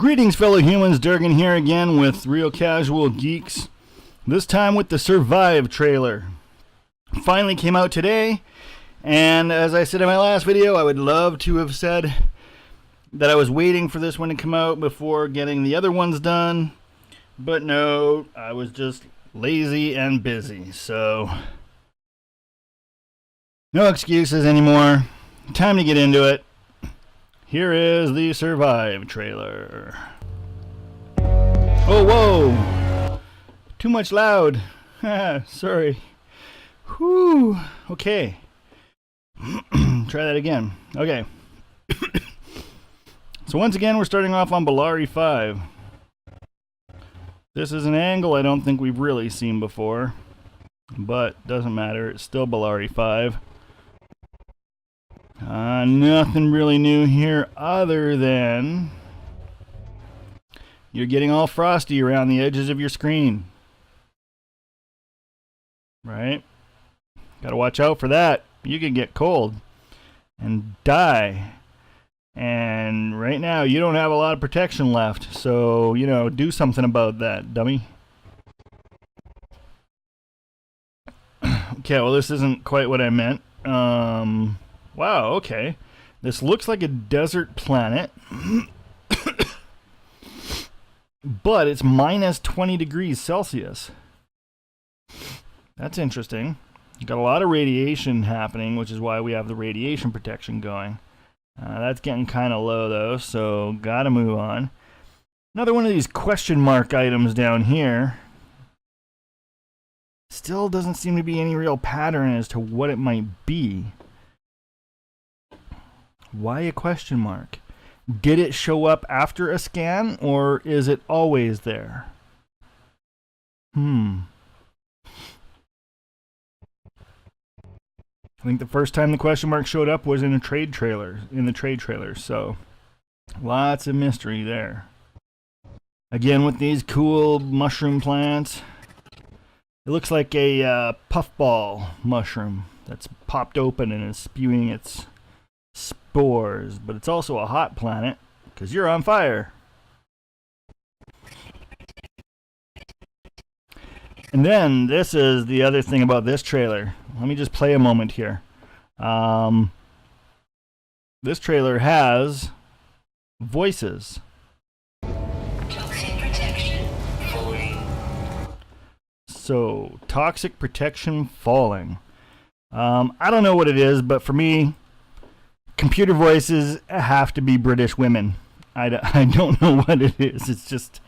Greetings, fellow humans. Durgan here again with Real Casual Geeks. This time with the Survive trailer. Finally came out today, and as I said in my last video, I would love to have said that I was waiting for this one to come out before getting the other ones done, but no, I was just lazy and busy, so no excuses anymore. Time to get into it. Here is the Survive trailer. Oh, whoa! Too much loud. Sorry. Whew. Okay. Try that again. Okay. So once again, we're starting off on Bellari 5. This is an angle I don't think we've really seen before, but doesn't matter. It's still Bellari 5. Nothing really new here other than you're getting all frosty around the edges of your screen. Right? Gotta watch out for that. You can get cold and die. And right now you don't have a lot of protection left. So, you know, do something about that, dummy. Okay, well, this isn't quite what I meant. Wow, okay. This looks like a desert planet. But it's minus 20 degrees Celsius. That's interesting. Got a lot of radiation happening, which is why we have the radiation protection going. That's getting kind of low, though, so gotta move on. Another one of these question mark items down here. Still doesn't seem to be any real pattern as to what it might be. Why a question mark? Did it show up after a scan, or is it always there? I think the first time the question mark showed up was in a trade trailer, so lots of mystery there. Again, with these cool mushroom plants, it looks like a puffball mushroom that's popped open and is spewing its spores, but it's also a hot planet because you're on fire. And then this is the other thing about this trailer. Let me just play a moment here. This trailer has voices. Toxic protection falling. So, toxic protection falling. I don't know what it is, but for me, computer voices have to be British women. I don't know what it is. It's just,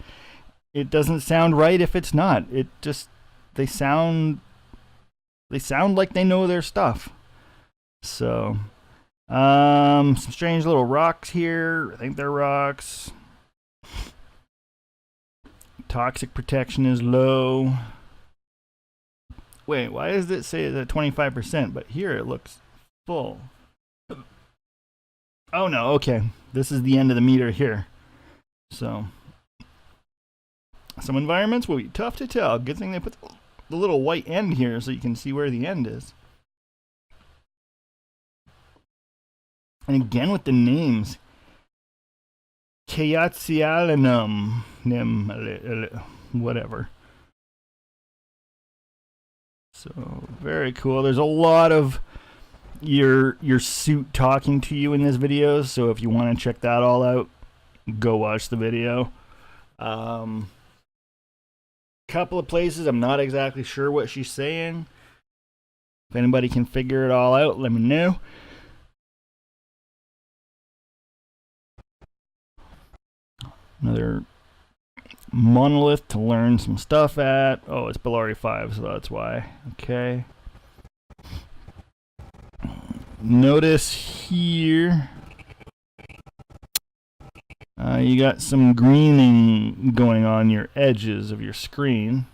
it doesn't sound right if it's not. It just, they sound like they know their stuff. So, some strange little rocks here. I think they're rocks. Toxic protection is low. Wait, why does it say that 25%? But here it looks full. Oh no, okay. This is the end of the meter here. So, some environments will be tough to tell. Good thing they put the little white end here so you can see where the end is. And again with the names. Kayatsialinum. Whatever. So, very cool. There's a lot of your suit talking to you in this video, so if you want to check that all out, go watch the video. Couple of places I'm not exactly sure what she's saying. If anybody can figure it all out, let me know. Another monolith to learn some stuff at. Oh, it's Bellari 5, so that's why. Okay. Notice here you got some greening going on your edges of your screen.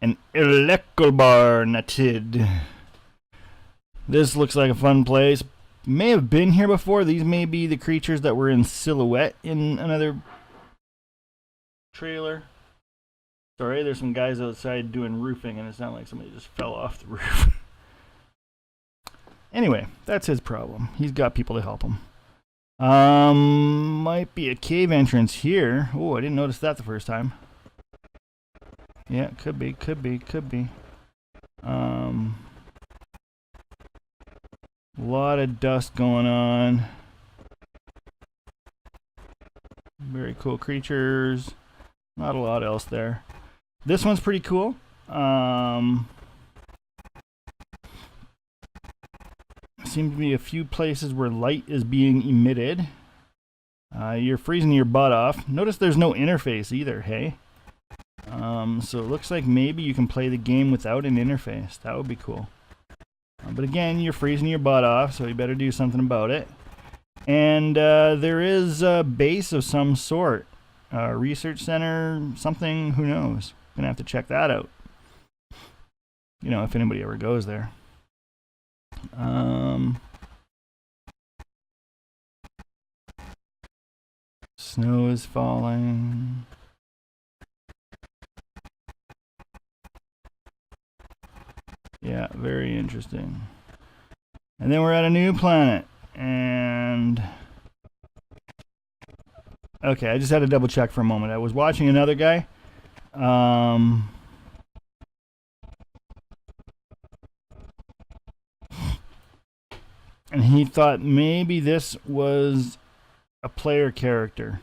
An Eleckelbarnatid. This looks like a fun place. May have been here before. These may be the creatures that were in silhouette in another trailer. Sorry, there's some guys outside doing roofing, and it sounded like somebody just fell off the roof. Anyway, that's his problem. He's got people to help him. Might be a cave entrance here. Oh, I didn't notice that the first time. Yeah, could be. Lot of dust going on. Very cool creatures. Not a lot else there. This one's pretty cool. Seem to be a few places where light is being emitted. You're freezing your butt off. Notice there's no interface either, hey? So it looks like maybe you can play the game without an interface. That would be cool. But again, you're freezing your butt off, so you better do something about it. And there is a base of some sort. Research center, something, who knows? Gonna have to check that out. You know, if anybody ever goes there. Snow is falling. Yeah, very interesting. And then we're at a new planet. And okay, I just had to double check for a moment. I was watching another guy. And he thought maybe this was a player character,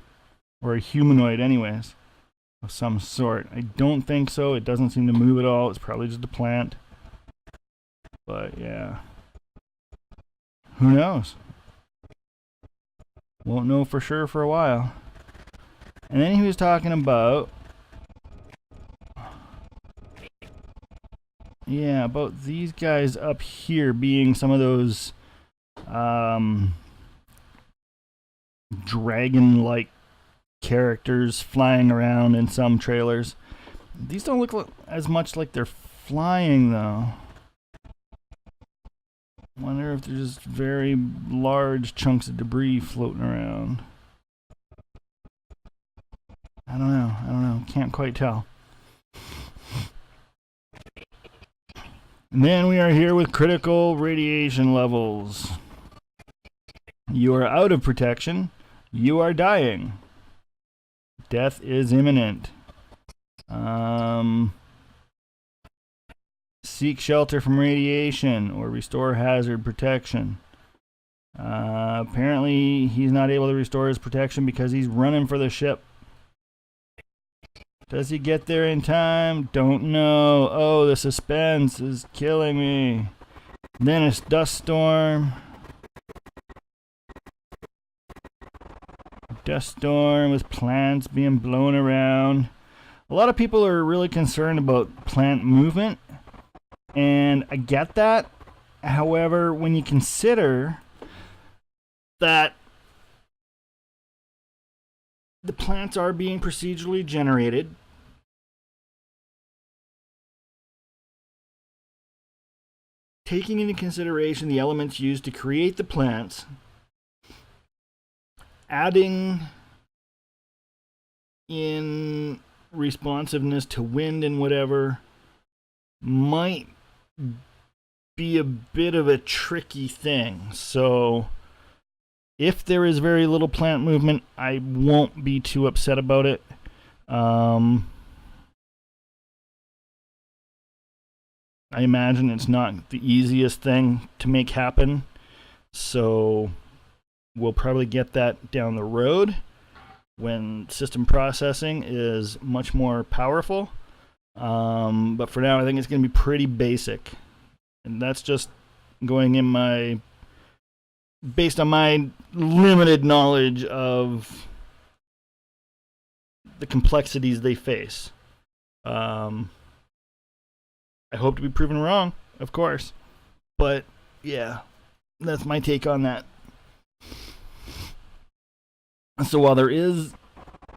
or a humanoid anyways, of some sort. I don't think so. It doesn't seem to move at all. It's probably just a plant. But yeah. Who knows? Won't know for sure for a while. And then he was talking about... yeah, about these guys up here being some of those... dragon-like characters flying around in some trailers. These don't look as much like they're flying, though. Wonder if there's just very large chunks of debris floating around. I don't know. Can't quite tell. And then we are here with critical radiation levels. You are out of protection. You are dying. Death is imminent. Seek shelter from radiation or restore hazard protection. Apparently, he's not able to restore his protection because he's running for the ship. Does he get there in time? Don't know. Oh, the suspense is killing me. Then it's dust storm. Dust storm with plants being blown around. A lot of people are really concerned about plant movement, and I get that. However, when you consider that the plants are being procedurally generated, taking into consideration the elements used to create the plants, adding in responsiveness to wind and whatever might be a bit of a tricky thing. So if there is very little plant movement, I won't be too upset about it. I imagine it's not the easiest thing to make happen, so we'll probably get that down the road when system processing is much more powerful. But for now, I think it's going to be pretty basic. And that's just going in based on my limited knowledge of the complexities they face. I hope to be proven wrong, of course. But yeah, that's my take on that. So while there is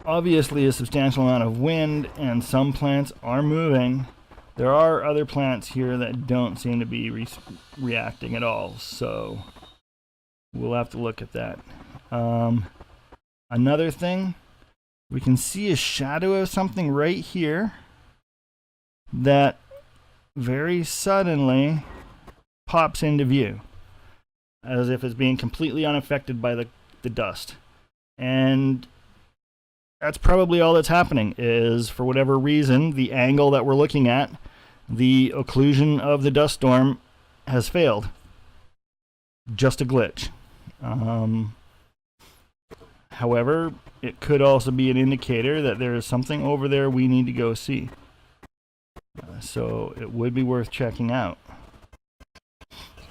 obviously a substantial amount of wind and some plants are moving, there are other plants here that don't seem to be reacting at all. So we'll have to look at that. Another thing, we can see a shadow of something right here. that very suddenly pops into view, as if it's being completely unaffected by the dust. And that's probably all that's happening, is for whatever reason, the angle that we're looking at, the occlusion of the dust storm has failed. Just a glitch. However, it could also be an indicator that there is something over there we need to go see. So it would be worth checking out.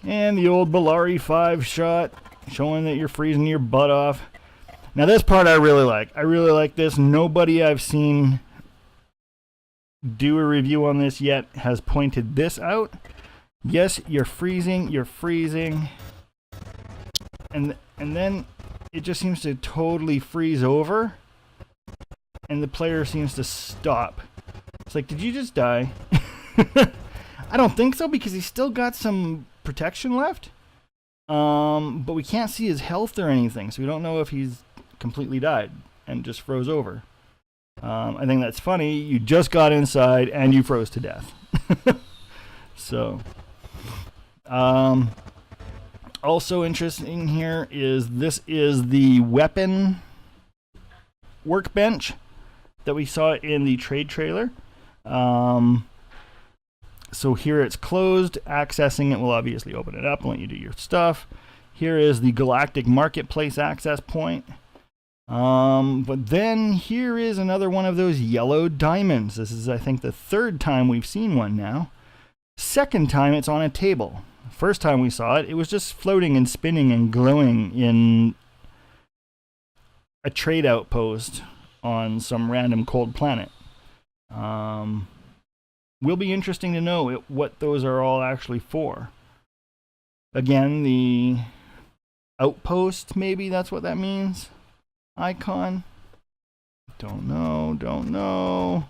And the old Bellari 5 shot, showing that you're freezing your butt off. Now this part I really like. I really like this. Nobody I've seen do a review on this yet has pointed this out. Yes, you're freezing. And then it just seems to totally freeze over, and the player seems to stop. It's like, did you just die? I don't think so, because he's still got some protection left. But we can't see his health or anything, so we don't know if he's completely died and just froze over. I think that's funny. You just got inside and you froze to death. So, also interesting here is this is the weapon workbench that we saw in the trade trailer. So here it's closed. Accessing it will obviously open it up and let you do your stuff. Here is the Galactic Marketplace access point. But then here is another one of those yellow diamonds. This is, I think, the third time we've seen one now. Second time it's on a table. First time we saw it, it was just floating and spinning and glowing in a trade outpost on some random cold planet. Will be interesting to know what those are all actually for. Again, the outpost, maybe that's what that means. Icon. Don't know.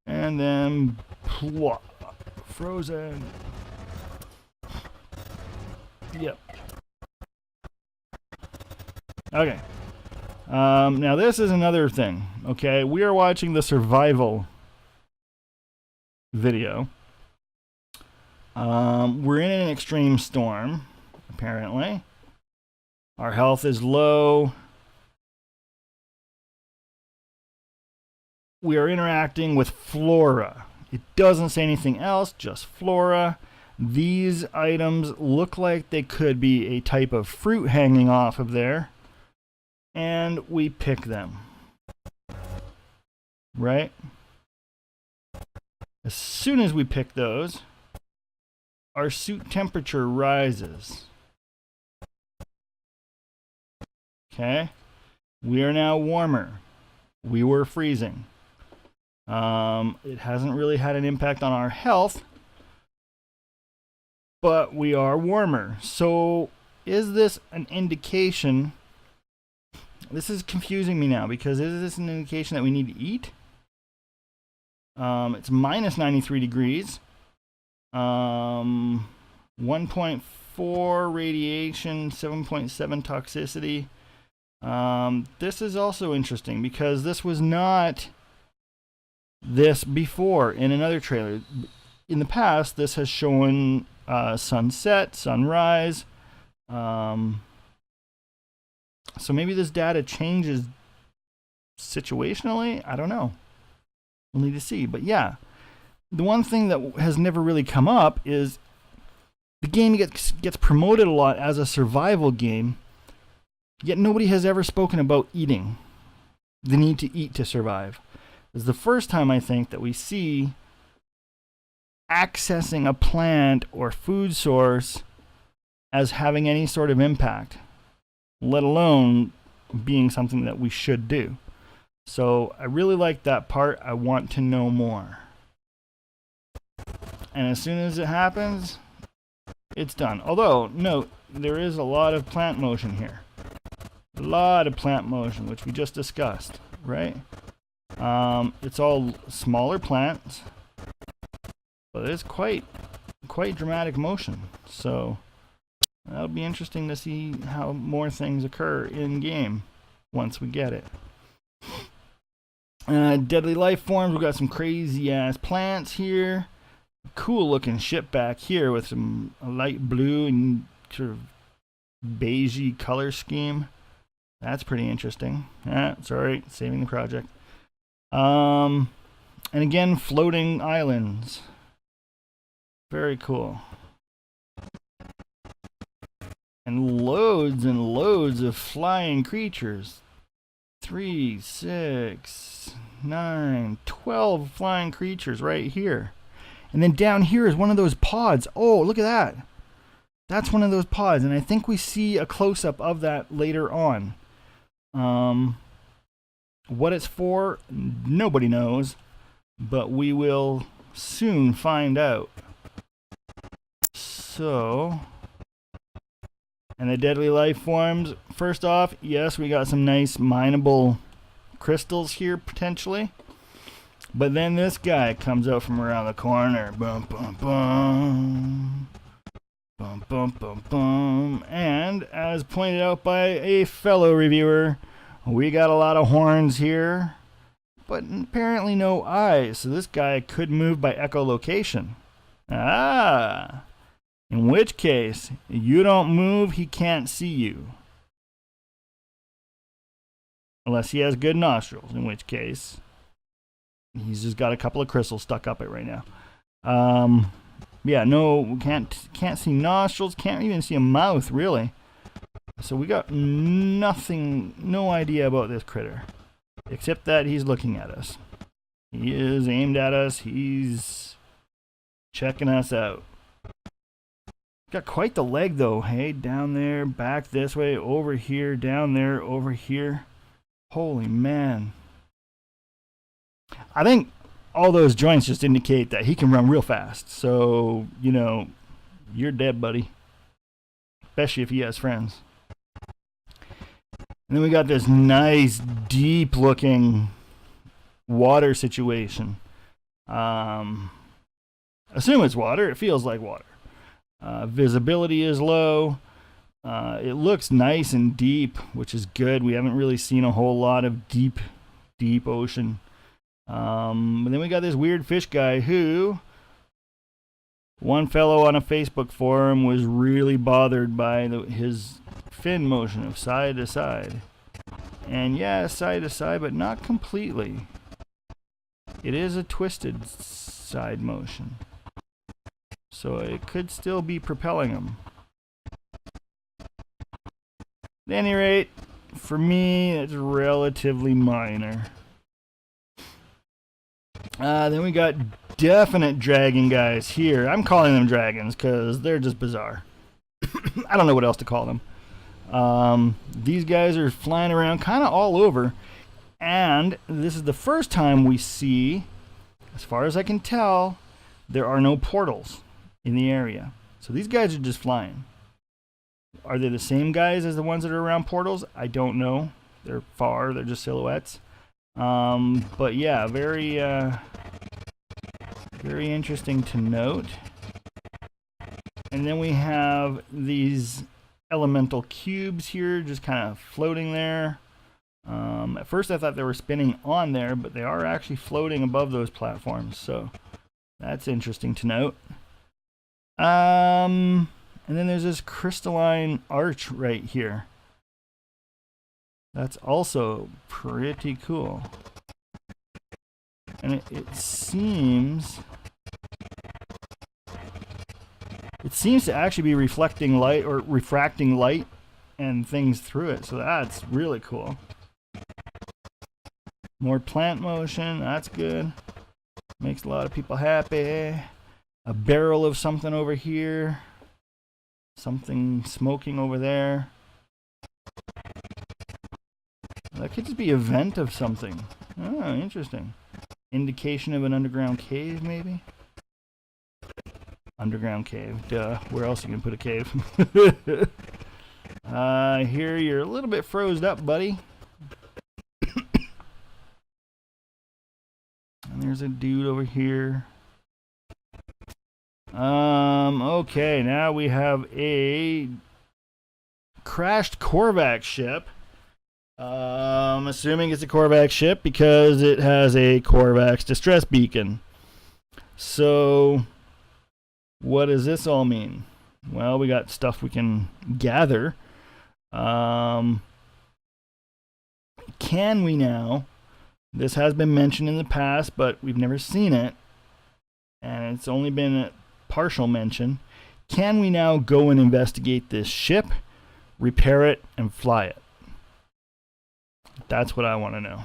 And then plop. Frozen. Yep. Okay. Now this is another thing. Okay, we are watching the survival video. We're in an extreme storm, apparently. Our health is low. We are interacting with flora. It doesn't say anything else, just flora. These items look like they could be a type of fruit hanging off of there. And we pick them. Right? As soon as we pick those, our suit temperature rises. Okay? We are now warmer. We were freezing. It hasn't really had an impact on our health, but we are warmer. So is this an indication? This is confusing me now, because is this an indication that we need to eat? It's minus 93 degrees. 1.4 radiation, 7.7 toxicity. This is also interesting, because this was not this before in another trailer. In the past, this has shown sunset, sunrise. So maybe this data changes situationally. I don't know. We'll need to see. But yeah, the one thing that has never really come up is the game gets promoted a lot as a survival game, yet nobody has ever spoken about eating. The need to eat to survive. It's the first time, I think, that we see accessing a plant or food source as having any sort of impact, let alone being something that we should do. So I really like that part. I want to know more. And as soon as it happens, it's done. Although, note, there is a lot of plant motion here. A lot of plant motion, which we just discussed, right? It's all smaller plants, but it's quite dramatic motion. So that'll be interesting to see how more things occur in game once we get it. Deadly life forms. We got some crazy ass plants here. Cool looking ship back here with some light blue and sort of beigey color scheme. That's pretty interesting. Sorry, saving the project. And again, floating islands. Very cool. And loads of flying creatures. 3, 6, 9, 12 flying creatures right here. And then down here is one of those pods. Oh, look at that. That's one of those pods. And I think we see a close-up of that later on. What it's for, nobody knows. But we will soon find out. So... And the deadly life forms. First off, yes, we got some nice mineable crystals here, potentially. But then this guy comes out from around the corner. Bum, bum, bum. Bum, bum, bum, bum. And as pointed out by a fellow reviewer, we got a lot of horns here, but apparently no eyes. So this guy could move by echolocation. Ah! In which case, you don't move, he can't see you. Unless he has good nostrils, in which case, he's just got a couple of crystals stuck up it right now. Yeah, no, can't see nostrils, can't even see a mouth, really. So we got nothing, no idea about this critter. Except that he's looking at us. He is aimed at us, he's checking us out. Got quite the leg though, hey? Down there, back this way, over here, down there, over here. Holy man. I think all those joints just indicate that he can run real fast. So, you know, you're dead, buddy. Especially if he has friends. And then we got this nice, deep looking water situation. Assume it's water. It feels like water. Visibility is low. It looks nice and deep, which is good. We haven't really seen a whole lot of deep ocean. But then we got this weird fish guy who, one fellow on a Facebook forum was really bothered by his fin motion of side to side. And yeah, side to side, but not completely. It is a twisted side motion. So it could still be propelling him. At any rate, for me, it's relatively minor. Then we got definite dragon guys here. I'm calling them dragons because they're just bizarre. I don't know what else to call them. These guys are flying around kind of all over. And this is the first time we see, as far as I can tell, there are no portals in the area. So these guys are just flying. Are they the same guys as the ones that are around portals? I don't know. They're far. They're just silhouettes. But yeah, very interesting to note. And then we have these elemental cubes here just kind of floating there. At first I thought they were spinning on there, but they are actually floating above those platforms. So that's interesting to note. And then there's this crystalline arch right here. That's also pretty cool. And it seems to actually be reflecting light or refracting light and things through it. So that's really cool. More plant motion, that's good. Makes a lot of people happy. A barrel of something over here. Something smoking over there. That could just be a vent of something. Oh, interesting. Indication of an underground cave, maybe? Underground cave. Duh. Where else are you gonna put a cave? Here you're a little bit froze up, buddy. And there's a dude over here. Okay, now we have a crashed Korvax ship Assuming it's a Korvax ship because it has a Korvax distress beacon. So, what does this all mean? Well, we got stuff we can gather. Can we now? This has been mentioned in the past, but we've never seen it, and it's only been a partial mention. Can we now go and investigate this ship, repair it, and fly it? That's what I want to know.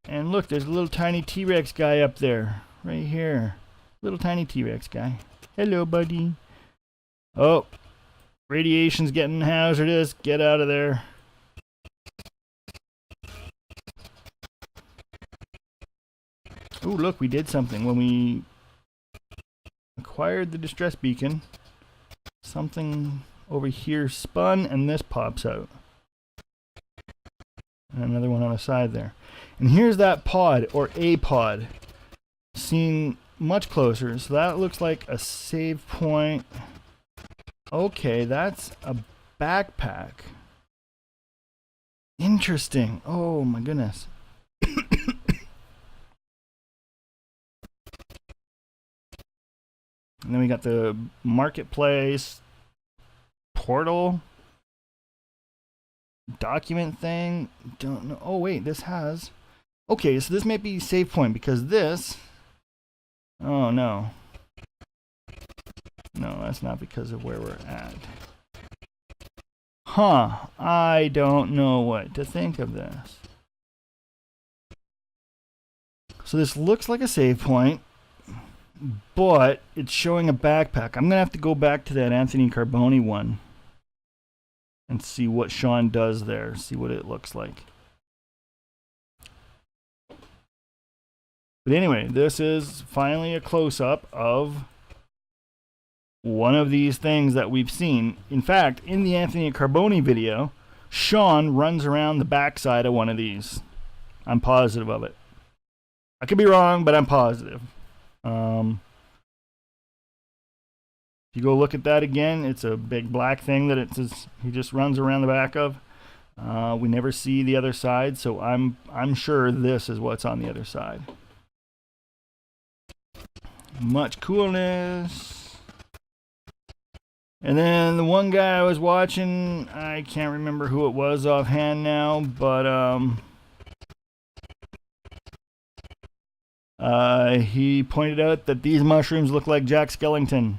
And look, there's a little tiny T-Rex guy up there. Right here. Little tiny T-Rex guy. Hello, buddy. Oh. Radiation's getting hazardous. Get out of there. Oh, look, we did something. When we acquired the distress beacon, something over here spun, and this pops out. And another one on the side there. And here's that pod, or a pod, seen much closer. So that looks like a save point. Okay, that's a backpack. Interesting. Oh my goodness. And then we got the marketplace portal document thing. Don't know. Oh wait, this has. Okay, so this might be save point because this. Oh no. No, that's not because of where we're at. Huh. I don't know what to think of this. So this looks like a save point, but it's showing a backpack. I'm going to have to go back to that Anthony Carboni one and see what Sean does there, see what it looks like. But anyway, this is finally a close-up of one of these things that we've seen. In fact, in the Anthony Carboni video, Sean runs around the backside of one of these. I'm positive of it. I could be wrong, but I'm positive. If you go look at that again, it's a big black thing that he just runs around the back of. We never see the other side, so I'm sure this is what's on the other side. Much coolness. And then the one guy I was watching, I can't remember who it was offhand now, but he pointed out that these mushrooms look like Jack Skellington.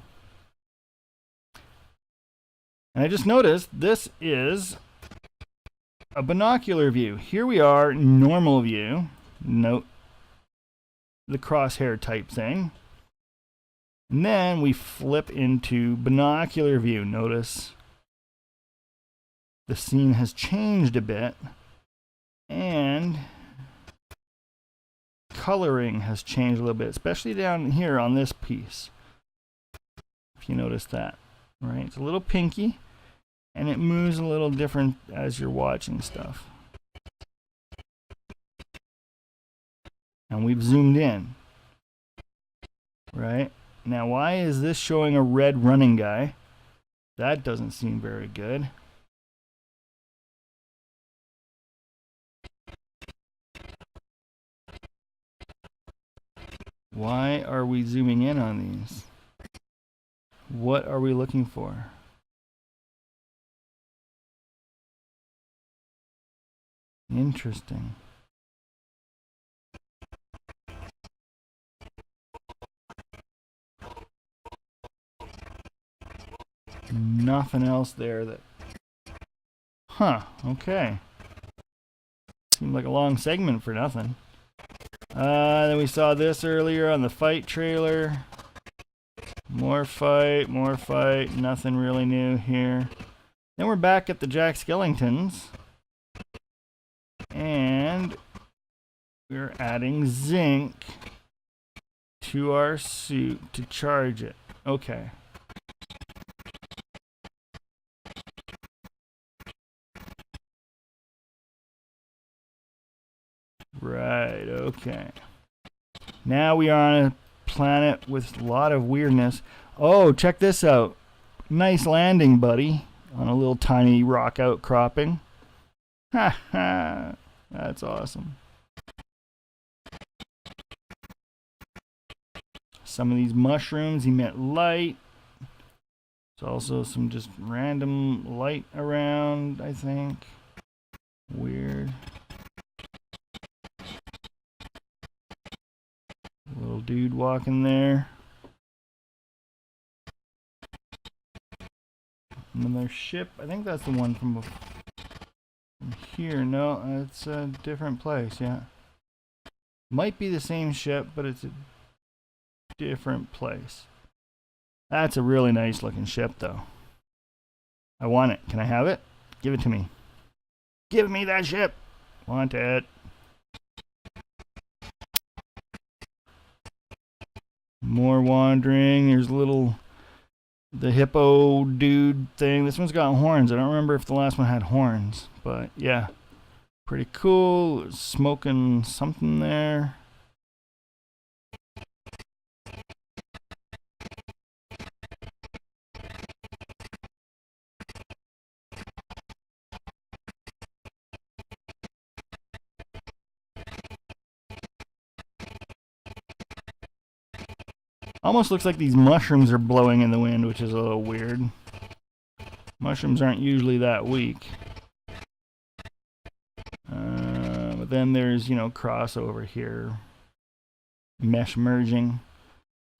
And I just noticed this is a binocular view. Here we are, normal view. Note the crosshair type thing. And then we flip into binocular view. Notice the scene has changed a bit. And coloring has changed a little bit, especially down here on this piece. If you notice that. Right, it's a little pinky, and it moves a little different as you're watching stuff. And we've zoomed in. Right, now why is this showing a red running guy? That doesn't seem very good. Why are we zooming in on these? What are we looking for? Interesting. Nothing else there that... Huh, okay. Seemed like a long segment for nothing. Then we saw this earlier on the fight trailer. More fight, nothing really new here. Then we're back at the Jack Skellingtons. And we're adding zinc to our suit to charge it. Okay. Right, okay. Now we are on a planet with a lot of weirdness. Oh, check this out. Nice landing, buddy. on a little tiny rock outcropping. Ha ha! That's awesome. Some of these mushrooms emit light. There's also some just random light around, I think. Weird. Little dude walking there. Another ship. I think that's the one from here. No, it's a different place, yeah. Might be the same ship, but it's a different place. That's a really nice looking ship, though. I want it. Can I have it? Give it to me. Give me that ship. Want it. More wandering. There's the hippo dude thing. This one's got horns. I don't remember if the last one had horns, but yeah. Pretty cool. Smoking something there. Almost looks like these mushrooms are blowing in the wind, which is a little weird. Mushrooms aren't usually that weak. But then there's, you know, crossover here. Mesh merging.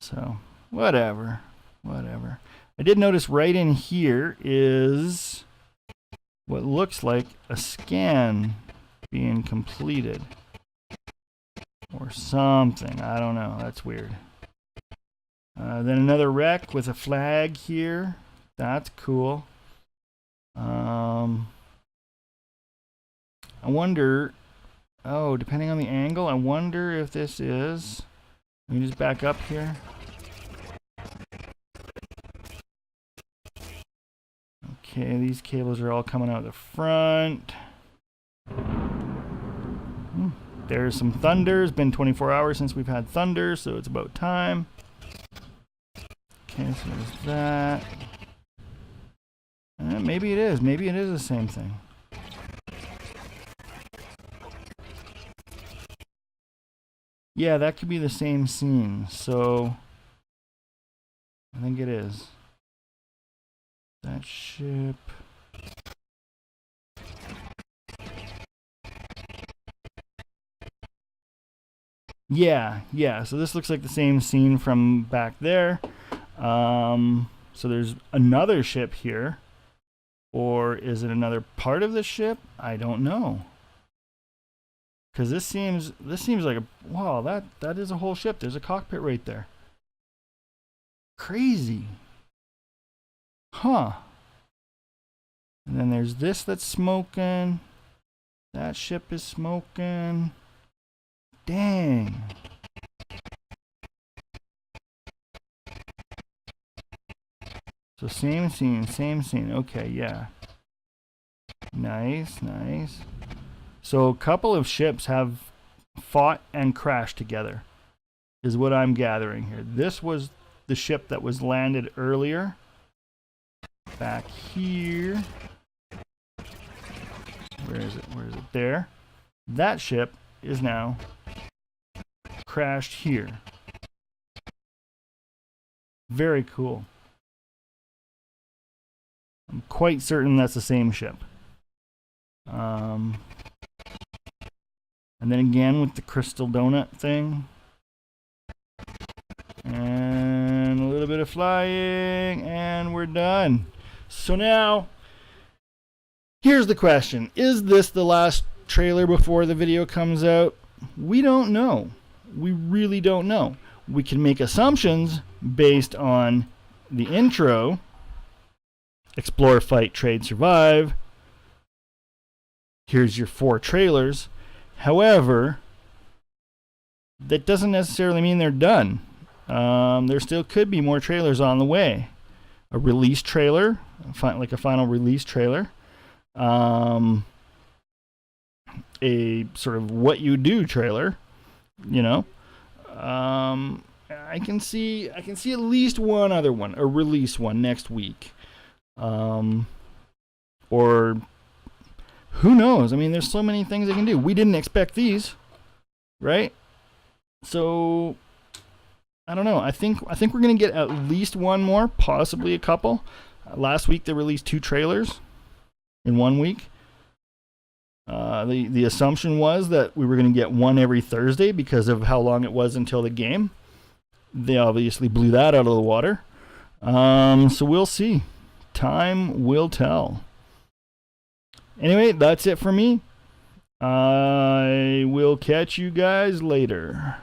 So, whatever. Whatever. I did notice right in here is what looks like a scan being completed. Or something. I don't know. That's weird. Then another wreck with a flag here. That's cool. I wonder... Oh, depending on the angle, I wonder if this is... Let me just back up here. Okay, these cables are all coming out the front. There's some thunder. It's been 24 hours since we've had thunder, so it's about time. Okay, so there's that. Maybe it is. Maybe it is the same thing. Yeah, that could be the same scene. So, I think it is. That ship. Yeah. So this looks like the same scene from back there. So there's another ship here. Or is it another part of the ship? I don't know. Because this seems like a... Wow, that is a whole ship. There's a cockpit right there. Crazy. Huh. And then there's this that's smoking. That ship is smoking. Dang. So same scene. Okay, yeah. Nice. So a couple of ships have fought and crashed together, is what I'm gathering here. This was the ship that was landed earlier. Back here. Where is it? There. That ship is now crashed here. Very cool. I'm quite certain that's the same ship. And then again with the crystal donut thing. And a little bit of flying, and we're done. So now, here's the question. Is this the last trailer before the video comes out? We don't know. We really don't know. We can make assumptions based on the intro. Explore, Fight, Trade, Survive. Here's your 4 trailers. However, that doesn't necessarily mean they're done. There still could be more trailers on the way. A release trailer, like a final release trailer. A sort of what you do trailer, you know. I can see at least one other one, a release one next week. or who knows? I mean, there's so many things they can do. We didn't expect these, right? So I don't know. I think we're gonna get at least one more, possibly a couple. Last week they released 2 trailers in 1 week. The assumption was that we were going to get one every Thursday because of how long it was until the game. They obviously blew that out of the water. So we'll see. Time will tell. Anyway, that's it for me. I will catch you guys later.